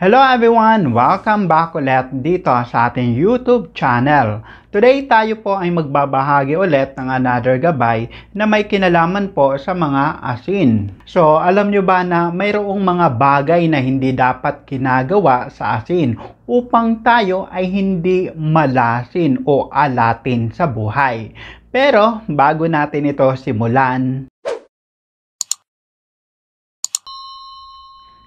Hello everyone! Welcome back ulit dito sa ating YouTube channel. Today tayo po ay magbabahagi ulit ng another gabay na may kinalaman po sa mga asin. So alam nyo ba na mayroong mga bagay na hindi dapat ginagawa sa asin upang tayo ay hindi malasin o alatin sa buhay. Pero bago natin ito simulan,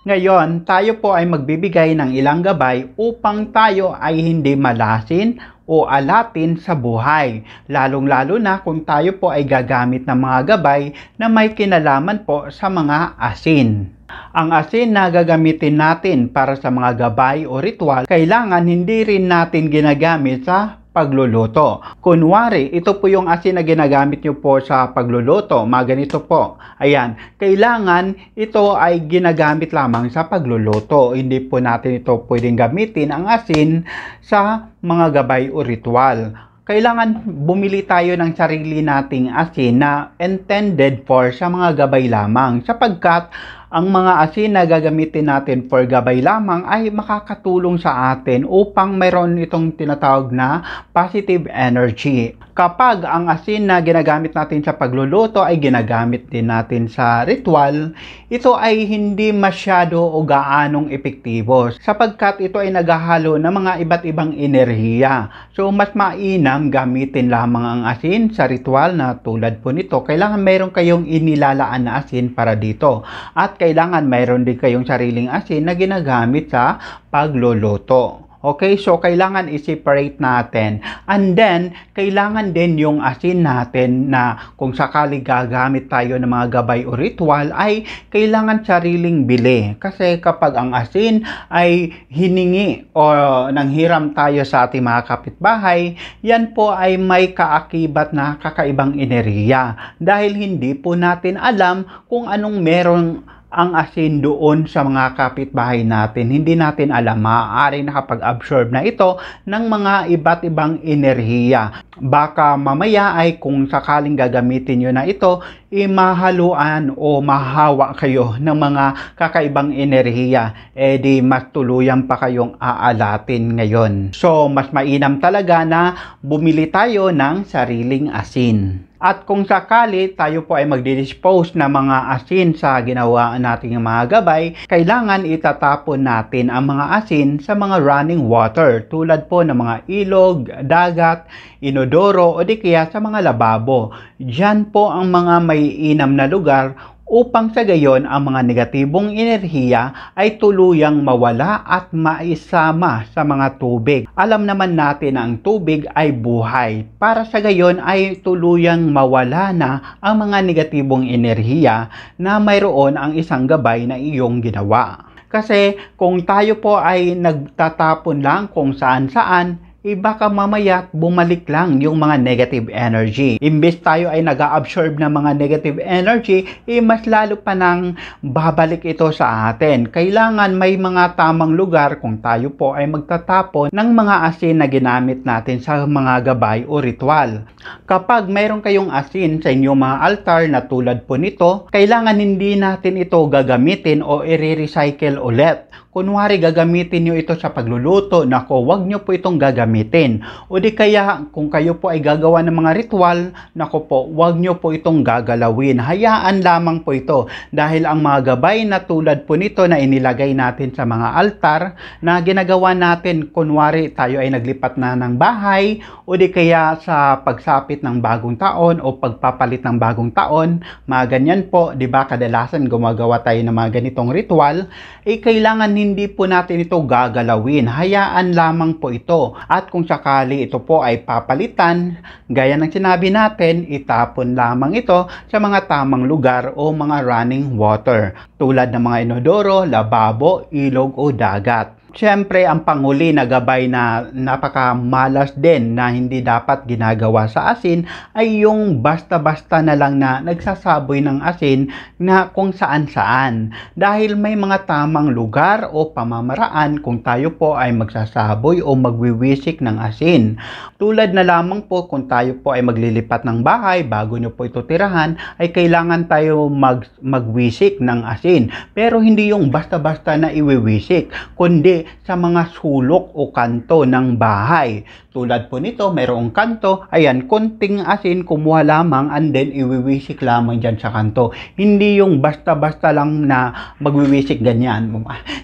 ngayon, tayo po ay magbibigay ng ilang gabay upang tayo ay hindi malasin o alatin sa buhay. Lalong-lalo na kung tayo po ay gagamit ng mga gabay na may kinalaman po sa mga asin. Ang asin na gagamitin natin para sa mga gabay o ritual, kailangan hindi rin natin ginagamit sa pagluluto. Kunwari, ito po yung asin na ginagamit nyo po sa pagluluto. Mga ganito po. Ayan. Kailangan ito ay ginagamit lamang sa pagluluto. Hindi po natin ito pwedeng gamitin ang asin sa mga gabay o ritual. Kailangan bumili tayo ng sarili nating asin na intended for sa mga gabay lamang, sapagkat ang mga asin na gagamitin natin for gabay lamang ay makakatulong sa atin upang mayroon itong tinatawag na positive energy. Kapag ang asin na ginagamit natin sa pagluluto ay ginagamit din natin sa ritual, ito ay hindi masyado o gaanong epektibo, sapagkat ito ay naghahalo ng mga iba't ibang enerhiya. So mas mainam gamitin lamang ang asin sa ritual na tulad po nito. Kailangan mayroon kayong inilalaan na asin para dito. At kailangan mayroon din kayong sariling asin na ginagamit sa pagluluto. Okay, so kailangan i-separate natin. And then, kailangan din yung asin natin na kung sakali gagamit tayo ng mga gabay o ritual ay kailangan sariling bili. Kasi kapag ang asin ay hiningi o nanghiram tayo sa ating mga kapitbahay, yan po ay may kaakibat na kakaibang enerhiya. Dahil hindi po natin alam kung anong merong ang asin doon sa mga kapitbahay natin. Hindi natin alam, maaaring nakapag-absorb na ito ng mga iba't ibang enerhiya. Baka mamaya ay kung sakaling gagamitin nyo na ito, mahaluan o mahawa kayo ng mga kakaibang enerhiya. Di mas tuluyan pa kayong aalatin ngayon. So mas mainam talaga na bumili tayo ng sariling asin. At kung sakali tayo po ay magdidispose ng mga asin sa ginawa nating mga gabay, kailangan itatapon natin ang mga asin sa mga running water tulad po ng mga ilog, dagat, inodoro o di kaya sa mga lababo. Diyan po ang mga maiinam na lugar upang sa gayon ang mga negatibong enerhiya ay tuluyang mawala at maisama sa mga tubig. Alam naman natin na ang tubig ay buhay. Para sa gayon ay tuluyang mawala na ang mga negatibong enerhiya na mayroon ang isang gabay na iyong ginawa. Kasi kung tayo po ay nagtatapon lang kung saan-saan, baka mamaya bumalik lang yung mga negative energy. Imbes tayo ay nag-absorb ng mga negative energy, mas lalo pa nang babalik ito sa atin. Kailangan may mga tamang lugar kung tayo po ay magtatapon ng mga asin na ginamit natin sa mga gabay o ritual. Kapag mayroon kayong asin sa inyong mga altar na tulad po nito, kailangan hindi natin ito gagamitin o i-recycle ulit. Kunwari gagamitin nyo ito sa pagluluto, nako, wag nyo po itong gagamitin. O di kaya kung kayo po ay gagawa ng mga ritual, nako po, wag nyo po itong gagalawin. Hayaan lamang po ito. Dahil ang mga gabay na tulad po nito na inilagay natin sa mga altar, na ginagawa natin, kunwari tayo ay naglipat na ng bahay, o di kaya sa pagsapit ng bagong taon o pagpapalit ng bagong taon, mga ganyan po, di ba kadalasan gumagawa tayo ng mga ganitong ritual, kailangan hindi po natin ito gagalawin. Hayaan lamang po ito. At kung sakali ito po ay papalitan, gaya ng sinabi natin, itapon lamang ito sa mga tamang lugar o mga running water. Tulad ng mga inodoro, lababo, ilog o dagat. Siyempre, ang panghuli na gabay na napakamalas din na hindi dapat ginagawa sa asin ay yung basta-basta na lang na nagsasaboy ng asin na kung saan-saan. Dahil may mga tamang lugar o pamamaraan kung tayo po ay magsasaboy o magwiwisik ng asin. Tulad na lamang po kung tayo po ay maglilipat ng bahay bago nyo po ito tirahan, ay kailangan tayo magwisik ng asin. asin. Pero hindi yung basta-basta na iwiwisik, kundi sa mga sulok o kanto ng bahay. Tulad po nito, mayroong kanto, ayan, konting asin, kumuha lamang and then iwiwisik lamang dyan sa kanto. Hindi yung basta-basta lang na magwiwisik ganyan.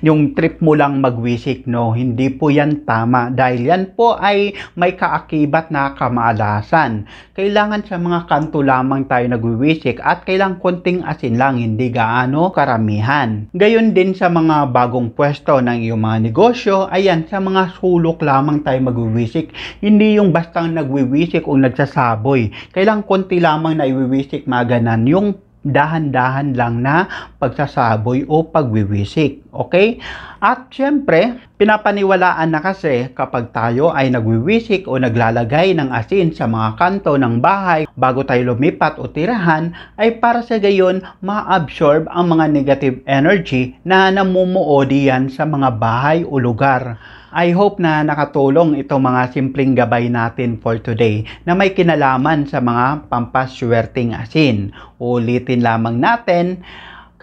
Yung trip mo lang magwisik, no? Hindi po yan tama dahil yan po ay may kaakibat na kamalasan. Kailangan sa mga kanto lamang tayo nagwiwisik at kailangan konting asin lang, hindi gaano karamihan. Gayon din sa mga bagong pwesto ng iyong mga negosyo, ayan, sa mga sulok lamang tayo magwiwisik. Hindi yung bastang nagwiwisik o nagsasaboy. Kailangan konti lamang na iwiwisik, maganan yung dahan-dahan lang na pagsasaboy o pagwiwisik. Okay? At syempre, pinapaniwalaan na kasi kapag tayo ay nagwiwisik o naglalagay ng asin sa mga kanto ng bahay bago tayo lumipat o tirahan, ay para sa gayon ma-absorb ang mga negative energy na namumuo diyan sa mga bahay o lugar. I hope na nakatulong itong mga simpleng gabay natin for today na may kinalaman sa mga pampaswerteng asin. Ulitin lamang natin,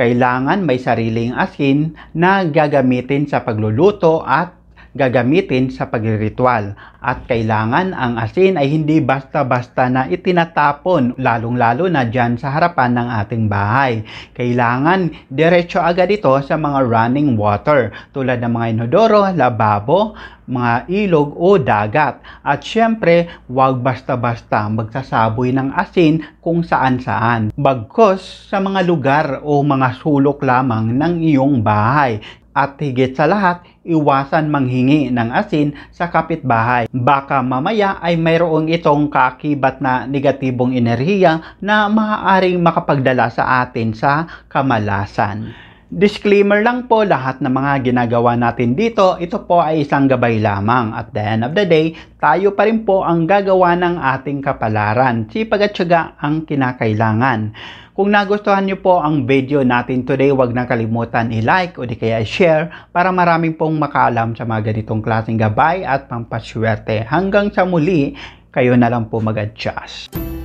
kailangan may sariling asin na gagamitin sa pagluluto at gagamitin sa pagriritual. At kailangan ang asin ay hindi basta-basta na itinatapon, lalong-lalo na dyan sa harapan ng ating bahay. Kailangan diretso agad ito sa mga running water, tulad ng mga inodoro, lababo, mga ilog o dagat. At syempre, huwag basta-basta magsasaboy ng asin kung saan-saan. Bagkos sa mga lugar o mga sulok lamang ng iyong bahay. At higit sa lahat, iwasan manghingi ng asin sa kapitbahay. Baka mamaya ay mayroong itong kaakibat na negatibong enerhiya na maaaring makapagdala sa atin sa kamalasan. Disclaimer lang po, lahat ng mga ginagawa natin dito, ito po ay isang gabay lamang. At the end of the day, tayo pa rin po ang gagawa ng ating kapalaran. Sipag at tiyaga ang kinakailangan. Kung nagustuhan niyo po ang video natin today, huwag na kalimutan i-like o di kaya i-share para maraming pong makaalam sa mga ganitong klaseng gabay at pampaswerte. Hanggang sa muli, kayo na lang po mag-adjust.